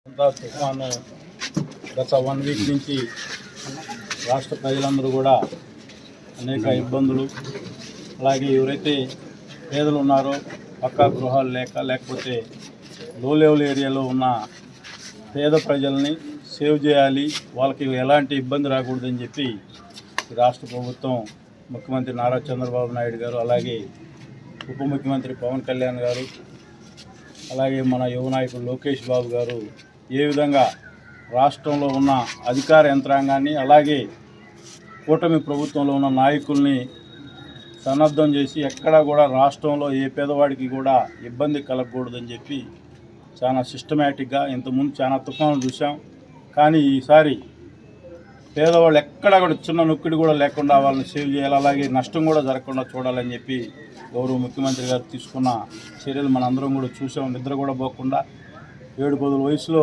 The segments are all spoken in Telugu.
తుఫాను గత 1 వీక్ నుంచి రాష్ట్ర ప్రజలందరూ కూడా అనేక ఇబ్బందులు, అలాగే ఎవరైతే పేదలు ఉన్నారో పక్కా గృహాలు లేకపోతే లో లెవెల్ ఏరియాలో ఉన్న పేద ప్రజల్ని సేవ్ చేయాలి, వాళ్ళకి ఎలాంటి ఇబ్బంది రాకూడదని చెప్పి రాష్ట్ర ప్రభుత్వం ముఖ్యమంత్రి నారా చంద్రబాబు నాయుడు గారు, అలాగే ఉప ముఖ్యమంత్రి పవన్ కళ్యాణ్ గారు, అలాగే మన యువ నాయకుడు లోకేష్ బాబు గారు ఏ విధంగా రాష్ట్రంలో ఉన్న అధికార యంత్రాంగాన్ని, అలాగే కూటమి ప్రభుత్వంలో ఉన్న నాయకుల్ని సన్నద్ధం చేసి ఎక్కడా కూడా రాష్ట్రంలో ఏ పేదవాడికి కూడా ఇబ్బంది కలగకూడదని చెప్పి చాలా సిస్టమేటిక్గా, ఇంతకుముందు చాలా తుఫాను చూసాం, కానీ ఈసారి పేదవాళ్ళు ఎక్కడా కూడా చిన్న నొక్కిడి కూడా లేకుండా వాళ్ళని సేవ్ చేయాలి, అలాగే నష్టం కూడా జరగకుండా చూడాలని చెప్పి గౌరవ ముఖ్యమంత్రి గారు తీసుకున్న చర్యలు మనందరం కూడా చూసాం. నిద్ర కూడా పోకుండా 7-10 వయసులో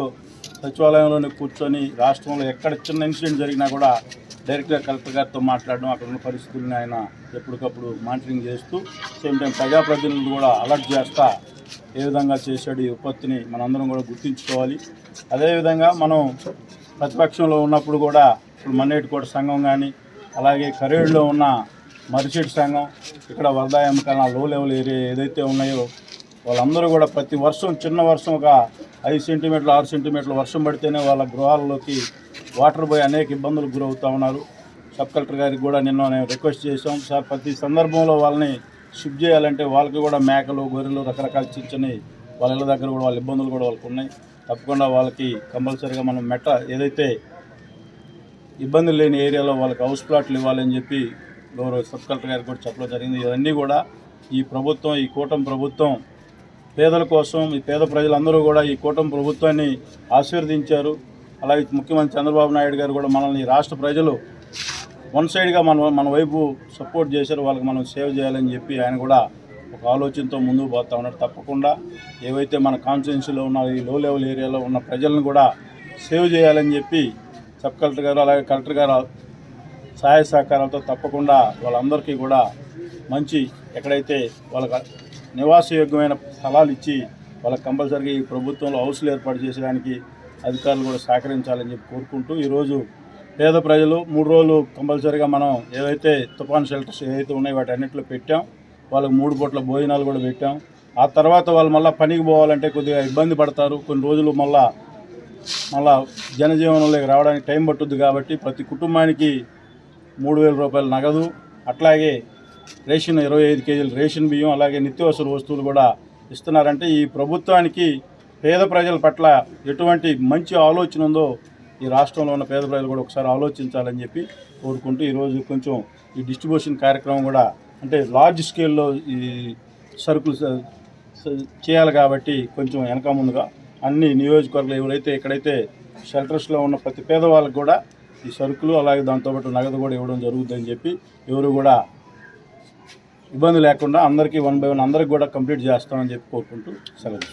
సచివాలయంలోనే కూర్చొని రాష్ట్రంలో ఎక్కడ చిన్న ఇన్సిడెంట్ జరిగినా కూడా డైరెక్ట్గా కలెక్టర్ గారితో మాట్లాడడం, అక్కడ ఉన్న పరిస్థితుల్ని ఆయన ఎప్పటికప్పుడు మానిటరింగ్ చేస్తూ, సేమ్ టైం ప్రజాప్రతినిధులు కూడా అలర్ట్ చేస్తా ఏ విధంగా చేశాడు ఈ విపత్తుని మనందరం కూడా గుర్తుంచుకోవాలి. అదేవిధంగా మనం ప్రతిపక్షంలో ఉన్నప్పుడు కూడా ఇప్పుడు మన్నేటికోట సంఘం కానీ, అలాగే కరేడులో ఉన్న మరిచెట్టు సంఘం, ఇక్కడ వరదాయమ్మకాల లో లెవెల్ ఏరియా ఏదైతే ఉన్నాయో వాళ్ళందరూ కూడా ప్రతి వర్షం చిన్న వర్షం ఒక 5 సెంటీమీటర్లు 6 సెంటీమీటర్ల వర్షం పడితేనే వాళ్ళ గృహాలలోకి వాటర్ పోయి అనేక ఇబ్బందులకు గురవుతూ ఉన్నారు. సబ్ కలెక్టర్ గారికి కూడా నిన్న నేను రిక్వెస్ట్ చేసాం, సార్ ప్రతి సందర్భంలో వాళ్ళని షిఫ్ట్ చేయాలంటే వాళ్ళకి కూడా మేకలు, గొర్రెలు, రకరకాల చిన్న వాళ్ళ ఇళ్ళ దగ్గర కూడా వాళ్ళ ఇబ్బందులు కూడా వాళ్ళకు ఉన్నాయి. తప్పకుండా వాళ్ళకి కంపల్సరీగా మనం ఏదైతే ఇబ్బందులు లేని ఏరియాలో వాళ్ళకి హౌస్ ప్లాట్లు ఇవ్వాలని చెప్పి గౌరవ సబ్ కలెక్టర్ గారికి కూడా చెప్పడం జరిగింది. ఇవన్నీ కూడా ఈ ప్రభుత్వం, ఈ కూటమి ప్రభుత్వం పేదల కోసం, ఈ పేద ప్రజలందరూ కూడా ఈ కూటమి ప్రభుత్వాన్ని ఆశీర్వదించారు. అలాగే ముఖ్యమంత్రి చంద్రబాబు నాయుడు గారు కూడా మనల్ని రాష్ట్ర ప్రజలు వన్ సైడ్గా మన వైపు సపోర్ట్ చేశారు, వాళ్ళకి మనం సేవ్ చేయాలని చెప్పి ఆయన కూడా ఒక ఆలోచనతో ముందుకు పోతూ ఉన్నారు. తప్పకుండా ఏవైతే మన కాన్స్టిట్యున్సీలో ఉన్న ఈ లో లెవెల్ ఏరియాలో ఉన్న ప్రజలను కూడా సేవ్ చేయాలని చెప్పి సబ్ కలెక్టర్ గారు, అలాగే కలెక్టర్ గారు సహాయ సహకారాలతో తప్పకుండా వాళ్ళందరికీ కూడా మంచి ఎక్కడైతే వాళ్ళకి నివాసయోగ్యమైన స్థలాలు ఇచ్చి వాళ్ళకి కంపల్సరీగా ఈ ప్రభుత్వంలో హౌస్లు ఏర్పాటు చేసేదానికి అధికారులు కూడా సహకరించాలని చెప్పి కోరుకుంటూ, ఈరోజు పేద ప్రజలు 3 రోజులు కంపల్సరీగా మనం ఏవైతే తుఫాన్ షెల్టర్స్ ఏవైతే ఉన్నాయో వాటి అన్నింటిలో పెట్టాం, వాళ్ళకి 3 పూట్ల భోజనాలు కూడా పెట్టాం. ఆ తర్వాత వాళ్ళు మళ్ళీ పనికి పోవాలంటే కొద్దిగా ఇబ్బంది పడతారు, కొన్ని రోజులు మళ్ళా జనజీవనంలోకి రావడానికి టైం పట్టుద్ది. కాబట్టి ప్రతి కుటుంబానికి 3,000 రూపాయలు నగదు, అట్లాగే రేషన్ 25 కేజీలు రేషన్ బియ్యం, అలాగే నిత్యావసర వస్తువులు కూడా ఇస్తున్నారంటే ఈ ప్రభుత్వానికి పేద ప్రజల పట్ల ఎటువంటి మంచి ఆలోచన ఉందో ఈ రాష్ట్రంలో ఉన్న పేద ప్రజలు కూడా ఒకసారి ఆలోచించాలని చెప్పి కోరుకుంటూ, ఈరోజు కొంచెం ఈ డిస్ట్రిబ్యూషన్ కార్యక్రమం కూడా అంటే లార్జ్ స్కేల్లో ఈ సరుకులు చేయాలి కాబట్టి కొంచెం వెనక ముందుగా అన్ని నియోజకవర్గాలు ఎవరైతే ఎక్కడైతే షెల్టర్స్లో ఉన్న ప్రతి పేదవాళ్ళకు కూడా ఈ సరుకులు, అలాగే దాంతోపాటు నగదు కూడా ఇవ్వడం జరుగుతుందని చెప్పి ఎవరు కూడా ఇబ్బంది లేకుండా అందరికీ 1 by 1 అందరికి కూడా కంప్లీట్ చేస్తామని చెప్పి కోరుకుంటూ సెలవు.